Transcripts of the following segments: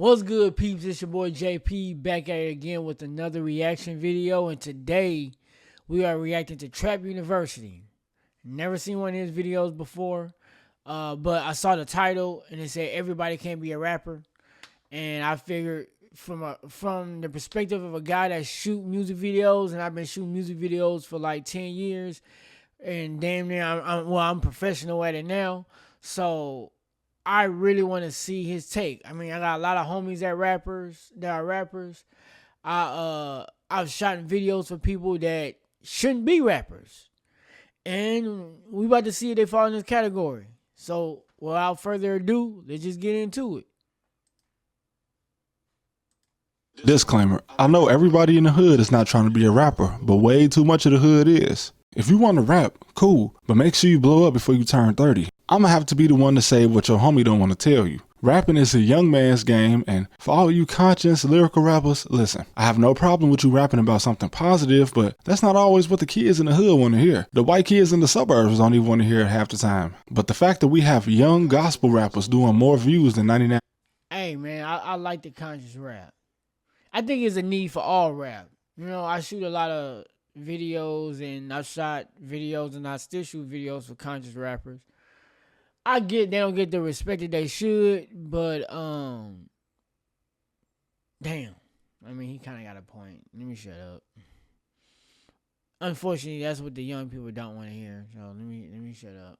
What's good, peeps? It's your boy JP back at it again with another reaction video, and today we are reacting to Trap University. Never seen one of his videos before, but I saw the title and it said everybody can't be a rapper, and I figured from the perspective of a guy that shoot music videos, and I've been shooting music videos for like 10 years, and damn near I'm professional at it now, so I really want to see his take. I mean, I got a lot of homies that are rappers. I've shot videos for people that shouldn't be rappers. And we about to see if they fall in this category. So without further ado, let's just get into it. Disclaimer, I know everybody in the hood is not trying to be a rapper, but way too much of the hood is. If you want to rap, cool, but make sure you blow up before you turn 30. I'ma have to be the one to say what your homie don't want to tell you. Rapping is a young man's game, and for all you conscious lyrical rappers, listen, I have no problem with you rapping about something positive, but that's not always what the kids in the hood want to hear. The white kids in the suburbs don't even want to hear it half the time. But the fact that we have young gospel rappers doing more views than 99. Hey man, I like the conscious rap. I think it's a need for all rap. You know, I shoot a lot of videos, and I've shot videos, and I still shoot videos for conscious rappers. I get they don't get the respect that they should, but damn. I mean, he kind of got a point. Let me shut up. Unfortunately, that's what the young people don't want to hear. So let me shut up.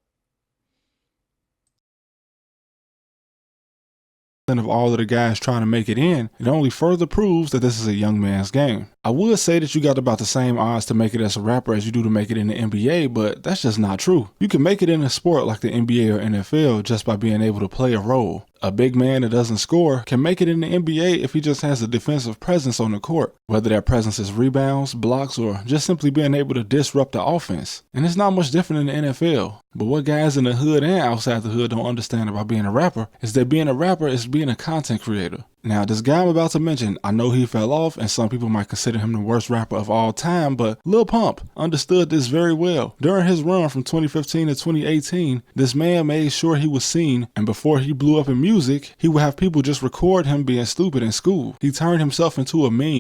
Of all of the guys trying to make it in, it only further proves that this is a young man's game. I would say that you got about the same odds to make it as a rapper as you do to make it in the NBA, but that's just not true. You can make it in a sport like the NBA or NFL just by being able to play a role. A big man that doesn't score can make it in the NBA if he just has a defensive presence on the court, whether that presence is rebounds, blocks, or just simply being able to disrupt the offense. And it's not much different in the NFL. But what guys in the hood and outside the hood don't understand about being a rapper is that being a rapper is being a content creator. Now, this guy I'm about to mention, I know he fell off, and some people might consider him the worst rapper of all time, but Lil Pump understood this very well. During his run from 2015 to 2018, this man made sure he was seen, and before he blew up in music, he would have people just record him being stupid in school. He turned himself into a meme.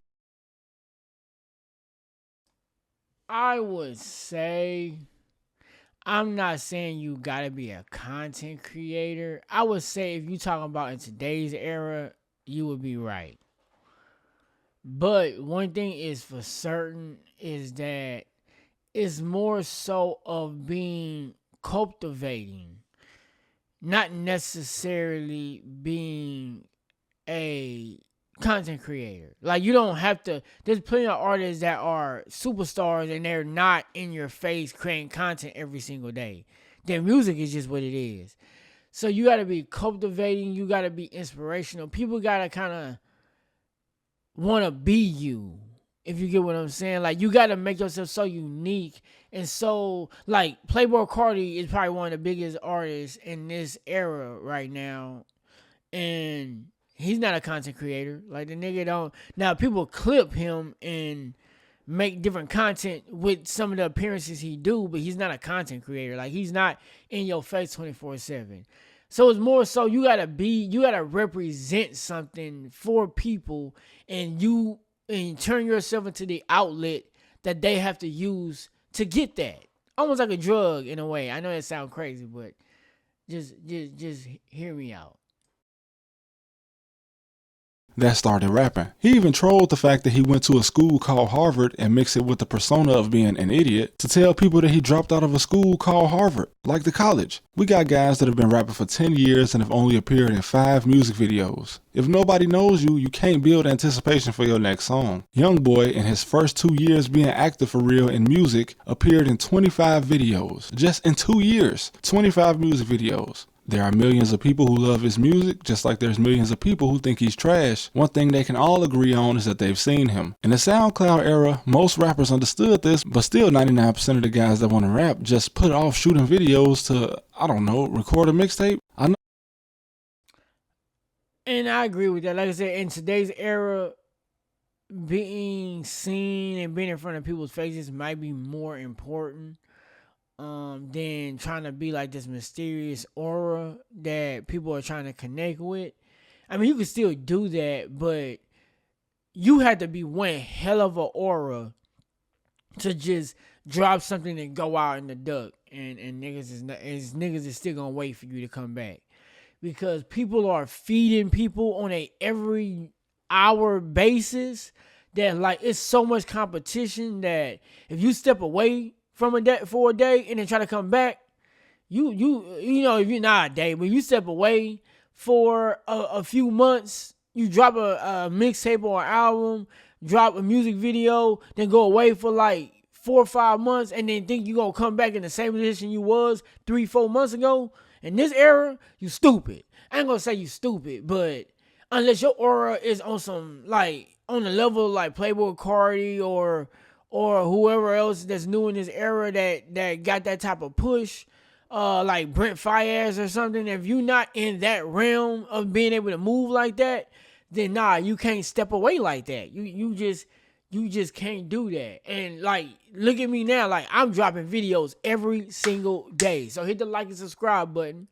I would say, I'm not saying you gotta be a content creator. I would say if you talking about in today's era, you would be right. But one thing is for certain is that it's more so of being cultivating, not necessarily being a content creator. Like, you don't have to. There's plenty of artists that are superstars and they're not in your face creating content every single day. Their music is just what it is. So you got to be cultivating. You got to be inspirational. People got to kind of want to be you, if you get what I'm saying. Like, you got to make yourself so unique. And so, like, Playboi Carti is probably one of the biggest artists in this era right now. And he's not a content creator. Like, the nigga don't. Now, people clip him and make different content with some of the appearances he do, but he's not a content creator. Like, he's not in your face 24/7. So it's more so you gotta represent something for people, and turn yourself into the outlet that they have to use to get that. Almost like a drug in a way. I know that sounds crazy, but just hear me out. That started rapping. He even trolled the fact that he went to a school called Harvard and mixed it with the persona of being an idiot to tell people that he dropped out of a school called Harvard, like the college. We got guys that have been rapping for 10 years and have only appeared in 5 music videos. If nobody knows you, you can't build anticipation for your next song. Youngboy, in his first 2 years being active for real in music, appeared in 25 videos. Just in 2 years, 25 music videos. There are millions of people who love his music, just like there's millions of people who think he's trash. One thing they can all agree on is that they've seen him. In the SoundCloud era, most rappers understood this, but still 99% of the guys that want to rap just put off shooting videos to, I don't know, record a mixtape. I know. And I agree with that. Like I said, in today's era, being seen and being in front of people's faces might be more important than trying to be like this mysterious aura that people are trying to connect with. I mean, you can still do that, but you had to be one hell of a aura to just drop something and go out in the duck, and niggas is still gonna wait for you to come back, because people are feeding people on a every hour basis that like it's so much competition that if you step away from a day for a day and then try to come back, you know, if you're not a day, but you step away for a few months, you drop a mixtape or an album, drop a music video, then go away for like 4 or 5 months, and then think you gonna come back in the same position you was 3-4 months ago. In this era, you stupid. I ain't gonna say you stupid, but unless your aura is on some like on the level of like Playboy Cardi or whoever else that's new in this era that got that type of push, like Brent Faiyaz or something. If you're not in that realm of being able to move like that, then nah, you can't step away like that. You just can't do that. And like, look at me now. Like, I'm dropping videos every single day. So hit the like and subscribe button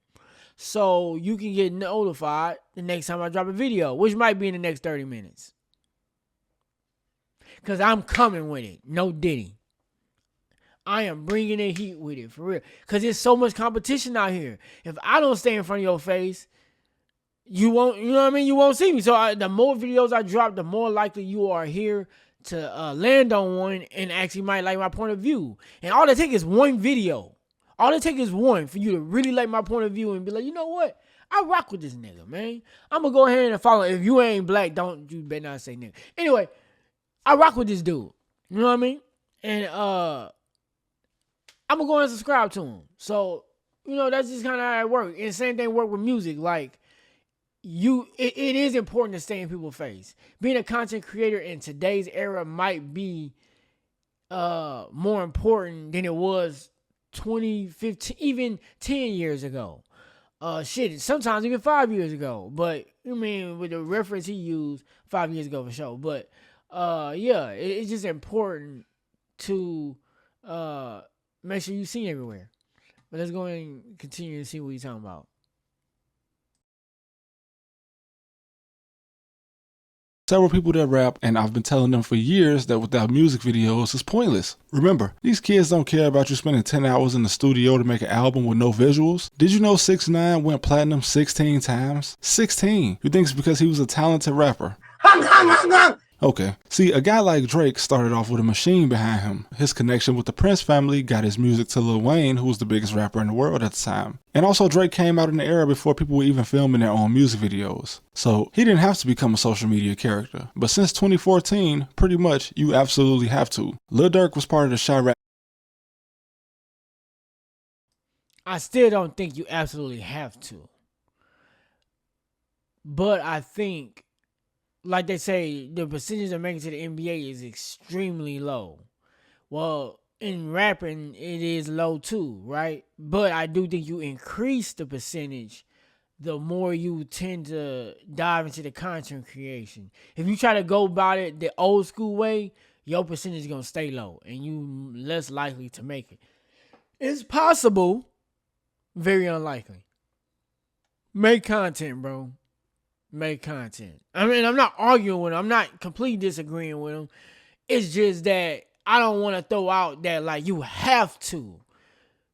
so you can get notified the next time I drop a video, which might be in the next 30 minutes. Because I'm coming with it. No Diddy. I am bringing the heat with it, for real. Because there's so much competition out here. If I don't stay in front of your face, you won't, you know what I mean? You won't see me. So the more videos I drop, the more likely you are here to land on one and actually might like my point of view. And all it takes is one video. All it takes is one for you to really like my point of view and be like, you know what? I rock with this nigga, man. I'm going to go ahead and follow. If you ain't black, you better not say nigga. Anyway, I rock with this dude. You know what I mean? And I'm going to go and subscribe to him. So, you know, that's just kind of how it works. And same thing work with music. Like, it is important to stay in people's face. Being a content creator in today's era might be more important than it was 2015, even 10 years ago. Sometimes even 5 years ago. But, I mean, with the reference he used 5 years ago for sure. But, yeah, it's just important to make sure you're seen everywhere. But let's go and continue to see what he's talking about. Several people that rap, and I've been telling them for years that without music videos is pointless. Remember, these kids don't care about you spending 10 hours in the studio to make an album with no visuals. Did you know 6ix9ine went platinum 16 times? 16. You think it's because he was a talented rapper? Okay. See, a guy like Drake started off with a machine behind him. His connection with the Prince family got his music to Lil Wayne, who was the biggest rapper in the world at the time. And also Drake came out in the era before people were even filming their own music videos. So he didn't have to become a social media character. But since 2014, pretty much, you absolutely have to. Lil Durk was part of the Chiraq. I still don't think you absolutely have to. But I think, like they say, the percentage of making to the NBA is extremely low. Well, in rapping, it is low too, right? But I do think you increase the percentage the more you tend to dive into the content creation. If you try to go about it the old school way, your percentage is going to stay low and you less likely to make it. It's possible, very unlikely. Make content, bro. Make content. I mean, I'm not arguing with him. I'm not completely disagreeing with him. It's just that I don't want to throw out that like you have to.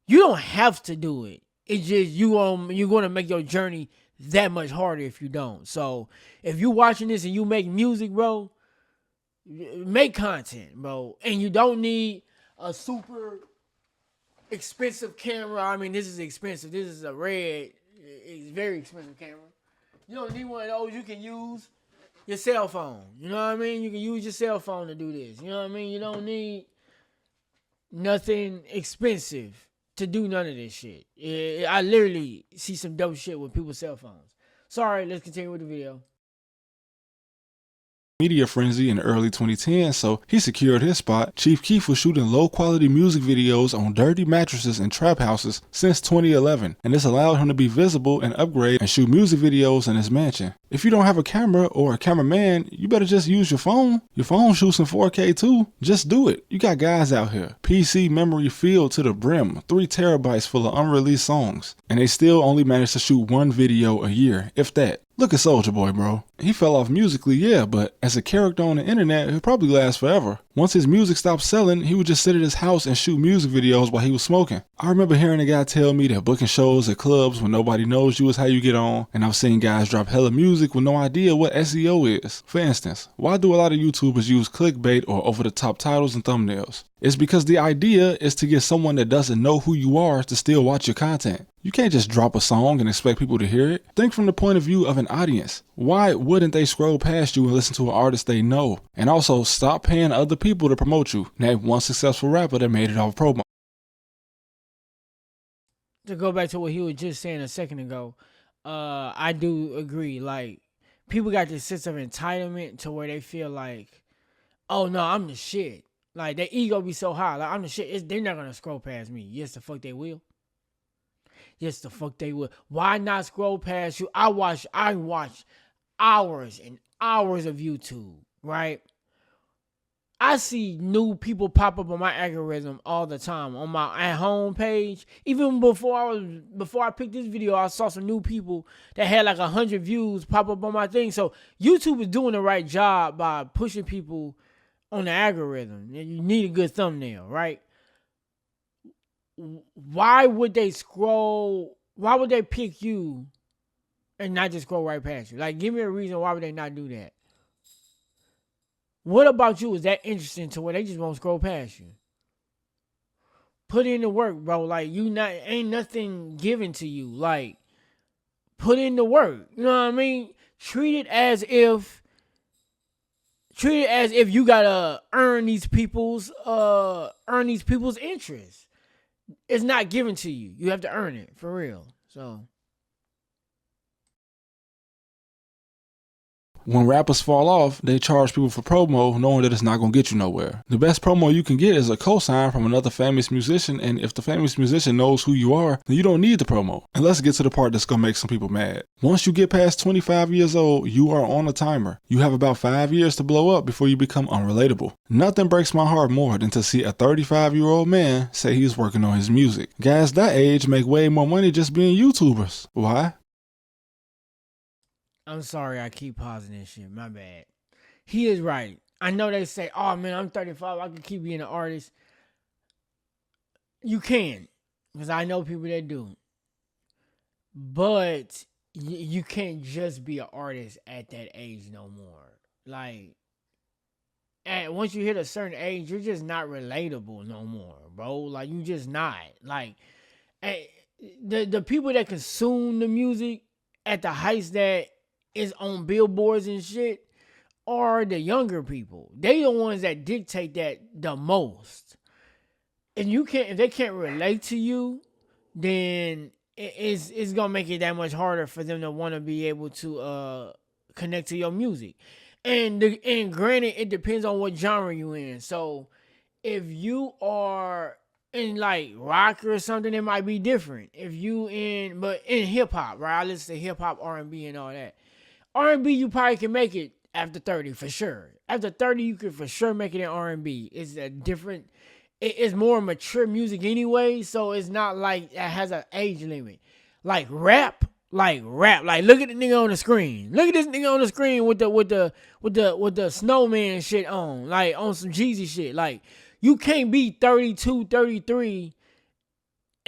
You don't have to do it. It's just you're going to make your journey that much harder if you don't. So if you're watching this and you make music, bro, make content, bro. And you don't need a super expensive camera. I mean, this is expensive. This is a Red. It's very expensive camera. You don't need one of those. You can use your cell phone. You know what I mean? You can use your cell phone to do this. You know what I mean? You don't need nothing expensive to do none of this shit. I literally see some dope shit with people's cell phones. Sorry, let's continue with the video. Media frenzy in the early 2010s, so he secured his spot. Chief Keef was shooting low-quality music videos on dirty mattresses in trap houses since 2011, and this allowed him to be visible and upgrade and shoot music videos in his mansion. If you don't have a camera or a cameraman, you better just use your phone. Your phone shoots in 4K too. Just do it. You got guys out here. PC memory filled to the brim, 3 terabytes full of unreleased songs, and they still only manage to shoot one video a year, if that. Look at Soulja Boy, bro. He fell off musically, yeah, but as a character on the internet, he'll probably last forever. Once his music stopped selling, he would just sit at his house and shoot music videos while he was smoking. I remember hearing a guy tell me that booking shows at clubs when nobody knows you is how you get on, and I've seen guys drop hella music with no idea what SEO is. For instance, why do a lot of YouTubers use clickbait or over-the-top titles and thumbnails? It's because the idea is to get someone that doesn't know who you are to still watch your content. You can't just drop a song and expect people to hear it. Think from the point of view of an audience. Why wouldn't they scroll past you and listen to an artist they know? And also, stop paying other people to promote you. Name one successful rapper that made it off promo. To go back to what he was just saying a second ago, I do agree. Like, people got this sense of entitlement to where they feel like, oh no, I'm the shit. Like, their ego be so high. Like, I'm the shit. They're not gonna scroll past me. Yes, the fuck they will. Yes, the fuck they will. Why not scroll past you? I watch hours and hours of YouTube, right? I see new people pop up on my algorithm all the time on my at home page. Even before I picked this video, I saw some new people that had like 100 views pop up on my thing. So YouTube is doing the right job by pushing people on the algorithm. You need a good thumbnail, right? Why would they scroll? Why would they pick you and not just scroll right past you? Like, give me a reason why would they not do that? What about you is that interesting to where they just won't scroll past you? Put in the work, bro. Like, ain't nothing given to you. Like, put in the work. You know what I mean? Treat it as if you gotta earn these people's interest. It's not given to you. You have to earn it for real. So. When rappers fall off, they charge people for promo knowing that it's not going to get you nowhere. The best promo you can get is a cosign from another famous musician, and if the famous musician knows who you are, then you don't need the promo. And let's get to the part that's going to make some people mad. Once you get past 25 years old, you are on a timer. You have about 5 years to blow up before you become unrelatable. Nothing breaks my heart more than to see a 35-year-old man say he's working on his music. Guys that age make way more money just being YouTubers. Why? I'm sorry I keep pausing this shit. My bad. He is right. I know they say, oh man, I'm 35. I can keep being an artist. You can. Because I know people that do. But you can't just be an artist at that age no more. Like, once you hit a certain age, you're just not relatable no more, bro. Like, you just not. Like, the people that consume the music at the heights that is on billboards and shit are the younger people. They the ones that dictate that the most. And if they can't relate to you, then it's gonna make it that much harder for them to want to be able to connect to your music. And granted, it depends on what genre you in. So if you are in like rock or something, it might be different. But in hip hop, right? I listen to hip hop, R&B, and all that. R&B, you probably can make it after 30 for sure. After 30, you can for sure make it in R&B. It's more mature music anyway, so it's not like it has an age limit. Like rap. Like look at the nigga on the screen. Look at this nigga on the screen with the snowman shit on, like on some Jeezy shit. Like, you can't be 32, 33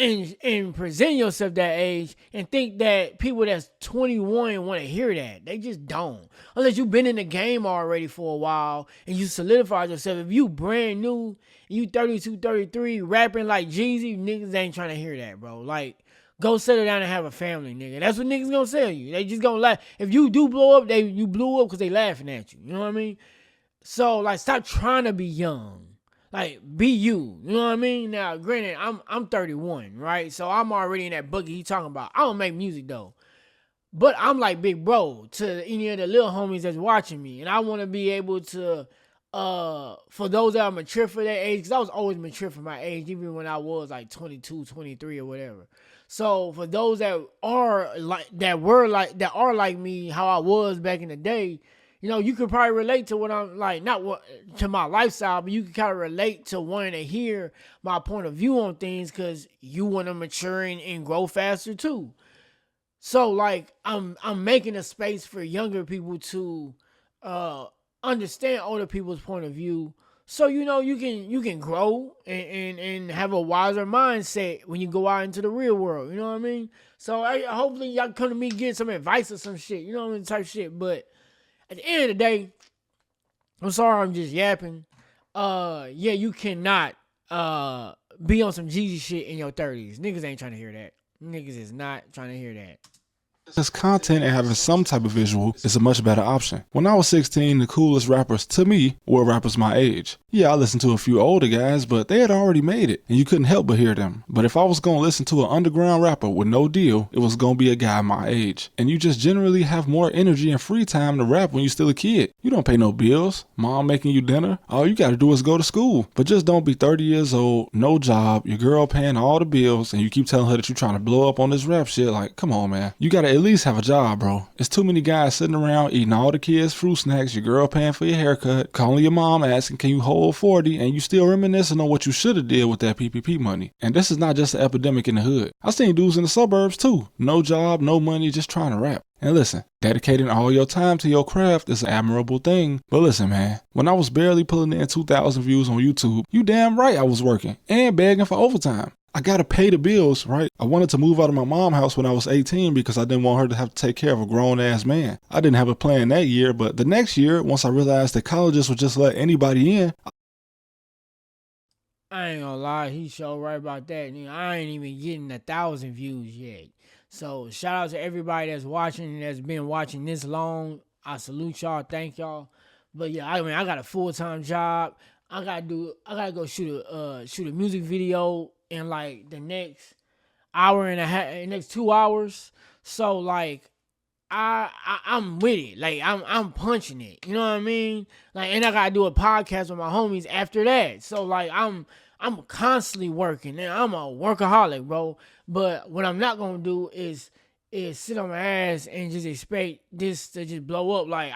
and present yourself that age and think that people that's 21 want to hear that. They just don't. Unless you've been in the game already for a while and you solidified yourself. If you brand new, you 32, 33, rapping like Jeezy, niggas ain't trying to hear that, bro. Like, go settle down and have a family, nigga. That's what niggas gonna sell you. They just gonna laugh. If you do blow up, you blew up because they laughing at you. You know what I mean? So, like, stop trying to be young. Like, be you. You know what I mean? Now, granted, I'm 31, right? So I'm already in that bucket he talking about. I don't make music though. But I'm like big bro to any of the little homies that's watching me. And I want to be able to, for those that are mature for their age, because I was always mature for my age, even when I was like 22, 23 or whatever. So for those that are like me, how I was back in the day, you know, you could probably relate to what I'm like, to my lifestyle, but you can kind of relate to wanting to hear my point of view on things because you want to mature and grow faster too. So like I'm making a space for younger people to uh understand older people's point of view. So you can grow and have a wiser mindset when you go out into the real world. You know what I mean? So hopefully y'all come to me getting some advice or some shit. You know what I mean? Type shit. But at the end of the day, I'm sorry I'm just yapping. Yeah, you cannot be on some Jeezy shit in your 30s. Niggas ain't trying to hear that. Niggas is not trying to hear that. This content and having some type of visual is a much better option. When I was 16, the coolest rappers to me were rappers my age. Yeah, I listened to a few older guys, but they had already made it, and you couldn't help but hear them. But if I was gonna listen to an underground rapper with no deal, it was gonna be a guy my age. And you just generally have more energy and free time to rap when you're still a kid. You don't pay no bills, mom making you dinner, all you gotta do is go to school. But just don't be 30 years old, no job, your girl paying all the bills, and you keep telling her that you're trying to blow up on this rap shit. Like, come on, man. You gotta at least have a job, bro. It's too many guys sitting around eating all the kids' fruit snacks, your girl paying for your haircut, calling your mom asking, can you hold 40, and you still reminiscing on what you should have did with that PPP money. And this is not just an epidemic in the hood. I seen dudes in the suburbs too. No job, no money, just trying to rap. And listen, dedicating all your time to your craft is an admirable thing. But listen, man, when I was barely pulling in 2,000 views on YouTube, you damn right I was working and begging for overtime. I gotta pay the bills, right? I wanted to move out of my mom's house when I was 18 because I didn't want her to have to take care of a grown ass man. I didn't have a plan that year, but the next year, once I realized that colleges would just let anybody in, I ain't gonna lie, he showed right about that. I ain't even getting 1,000 views yet. So shout out to everybody that's watching and that's been watching this long. I salute y'all, thank y'all. But yeah, I mean, I got a full-time job. I gotta go shoot a music video in like the next hour and a half, next 2 hours. So like I'm with it. Like I'm punching it. You know what I mean? Like, and I gotta do a podcast with my homies after that. So like I'm constantly working and I'm a workaholic, bro. But what I'm not gonna do is sit on my ass and just expect this to just blow up. Like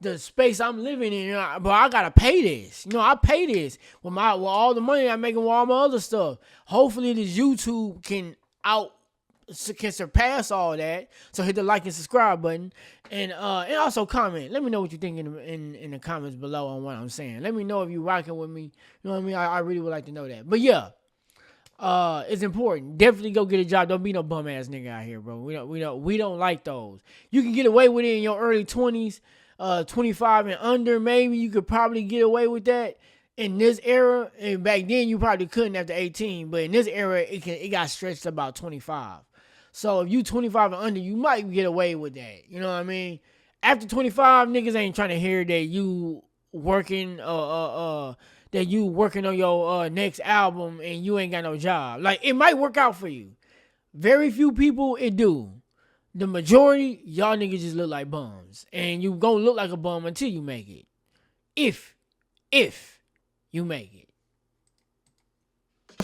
the space I'm living in, but I gotta pay this. I pay this with all the money I'm making with all my other stuff. Hopefully this YouTube can surpass all that. So hit the like and subscribe button, and also comment. Let me know what you think in the comments below on what I'm saying. Let me know if you rocking with me. You know what I mean? I really would like to know that. But yeah, it's important. Definitely go get a job. Don't be no bum ass nigga out here, bro. We don't like those. You can get away with it in your early 20s, 25 and under. Maybe you could probably get away with that in this era. And back then you probably couldn't after 18. But in this era, it got stretched to about 25. So if you 25 and under, you might get away with that. You know what I mean? After 25, niggas ain't trying to hear that you working on your next album and you ain't got no job. Like, it might work out for you. Very few people it do. The majority, y'all niggas just look like bums. And you gonna look like a bum until you make it. If you make it.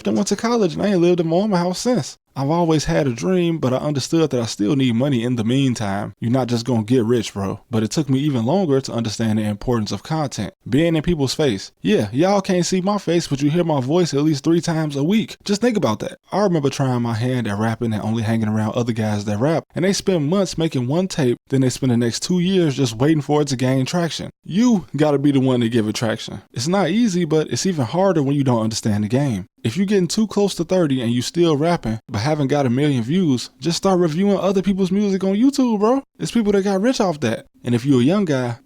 I went to college and I ain't lived in my own house since. I've always had a dream, but I understood that I still need money in the meantime. You're not just gonna get rich, bro. But it took me even longer to understand the importance of content. Being in people's face. Yeah, y'all can't see my face, but you hear my voice at least 3 times a week. Just think about that. I remember trying my hand at rapping and only hanging around other guys that rap, and they spend months making one tape, then they spend the next 2 years just waiting for it to gain traction. You gotta be the one to give it traction. It's not easy, but it's even harder when you don't understand the game. If you're getting too close to 30 and you still rapping, but haven't got 1 million views, just start reviewing other people's music on YouTube, bro. It's people that got rich off that. And if you're a young guy,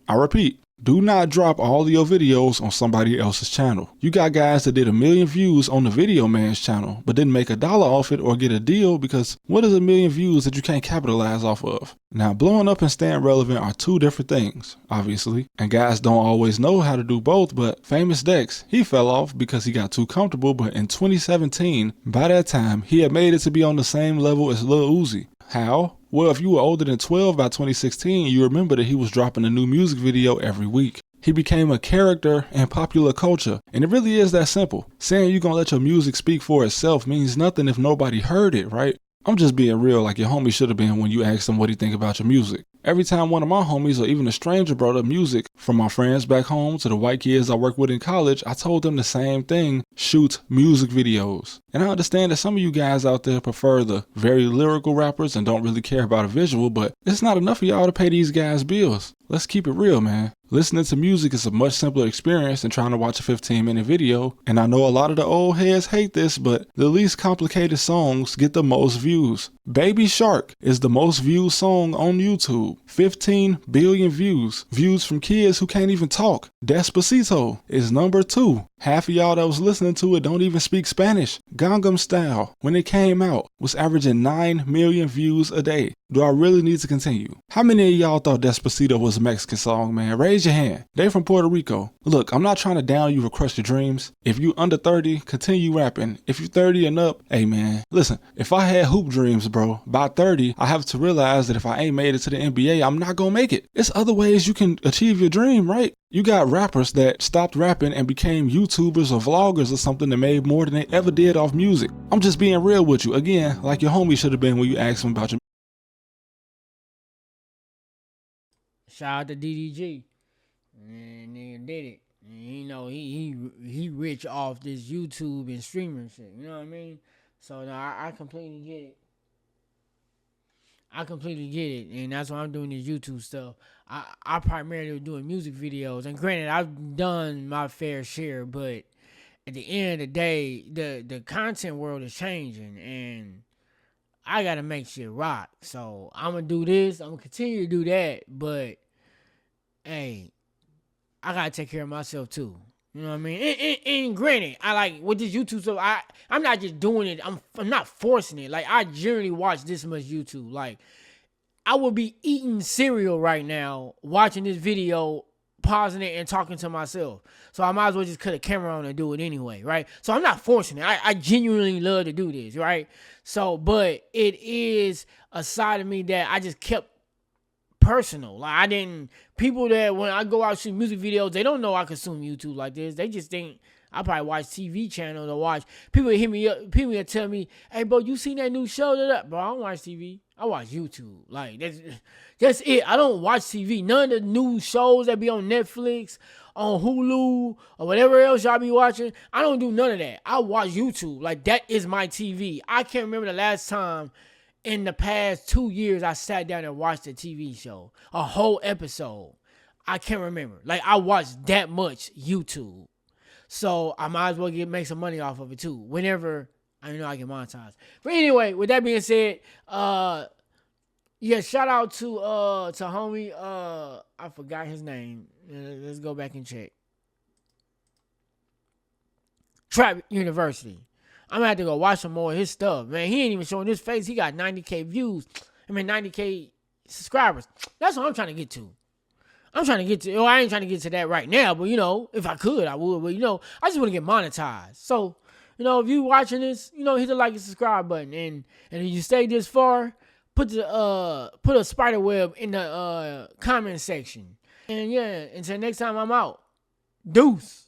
I repeat, do not drop all of your videos on somebody else's channel. You got guys that did 1 million views on the Video Man's channel, but didn't make $1 off it or get a deal because what is 1 million views that you can't capitalize off of? Now, blowing up and staying relevant are 2 different things, obviously. And guys don't always know how to do both, but Famous Dex, he fell off because he got too comfortable, but in 2017, by that time, he had made it to be on the same level as Lil Uzi. How? Well, if you were older than 12 by 2016, you remember that he was dropping a new music video every week. He became a character in popular culture, and it really is that simple. Saying you're gonna let your music speak for itself means nothing if nobody heard it, right? I'm just being real like your homie should have been when you asked him what he think about your music. Every time one of my homies or even a stranger brought up music, from my friends back home to the white kids I work with in college, I told them the same thing: shoot music videos. And I understand that some of you guys out there prefer the very lyrical rappers and don't really care about a visual, but it's not enough of y'all to pay these guys bills. Let's keep it real, man. Listening to music is a much simpler experience than trying to watch a 15-minute video. And I know a lot of the old heads hate this, but the least complicated songs get the most views. Baby Shark is the most viewed song on YouTube. 15 billion views. Views from kids who can't even talk. Despacito is number 2. Half of y'all that was listening to it don't even speak Spanish. Gangnam Style, when it came out, was averaging 9 million views a day. Do I really need to continue? How many of y'all thought Despacito was a Mexican song, man? Raise your hand. They from Puerto Rico. Look, I'm not trying to down you or crush your dreams. If you under 30, continue rapping. If you 30 and up, hey man, listen, if I had hoop dreams, bro, by 30, I have to realize that if I ain't made it to the NBA, I'm not gonna make it. There's other ways you can achieve your dream, right? You got rappers that stopped rapping and became YouTubers or vloggers or something that made more than they ever did off music. I'm just being real with you. Again, like your homie should have been when you asked him about your. Shout out to DDG. And nigga did it. And, you know, he rich off this YouTube and streaming shit. You know what I mean? So no, I completely get it. I completely get it, and that's why I'm doing this YouTube stuff. I primarily doing music videos, and granted, I've done my fair share, but at the end of the day, the content world is changing, and I gotta make shit rock. So I'm gonna do this. I'm gonna continue to do that, but hey, I gotta take care of myself too. You know what I mean? And granted, I like with this YouTube stuff. I'm not just doing it. I'm not forcing it. Like I generally watch this much YouTube. Like I would be eating cereal right now, watching this video, pausing it, and talking to myself. So I might as well just cut a camera on and do it anyway, right? So I'm not forcing it. I genuinely love to do this, right? So, but it is a side of me that I just kept personal. Like I didn't, people that when I go out shoot music videos, they don't know I consume YouTube like this. They just think I probably watch TV channels or watch, people hit me up, people that tell me, hey bro, you seen that new show? Bro, I don't watch TV. I watch YouTube. Like that's it. I don't watch TV. None of the new shows that be on Netflix, on Hulu, or whatever else y'all be watching, I don't do none of that. I watch YouTube. Like that is my TV. I can't remember the last time in the past 2 years I sat down and watched a TV show, a whole episode. I can't remember. Like I watched that much YouTube. So I might as well make some money off of it too. Whenever I know I get monetized. But anyway, with that being said, yeah, shout out to homie, I forgot his name. Let's go back and check. Trap University. I'm gonna have to go watch some more of his stuff, man. He ain't even showing his face. He got 90K views. 90K subscribers. That's what I'm trying to get to. I'm trying to get to, I ain't trying to get to that right now, but you know, if I could, I would. But you know, I just want to get monetized. So, you know, if you watching this, you know, hit the like and subscribe button. And if you stay this far, put a spider web in the comment section. And yeah, until next time I'm out. Deuce.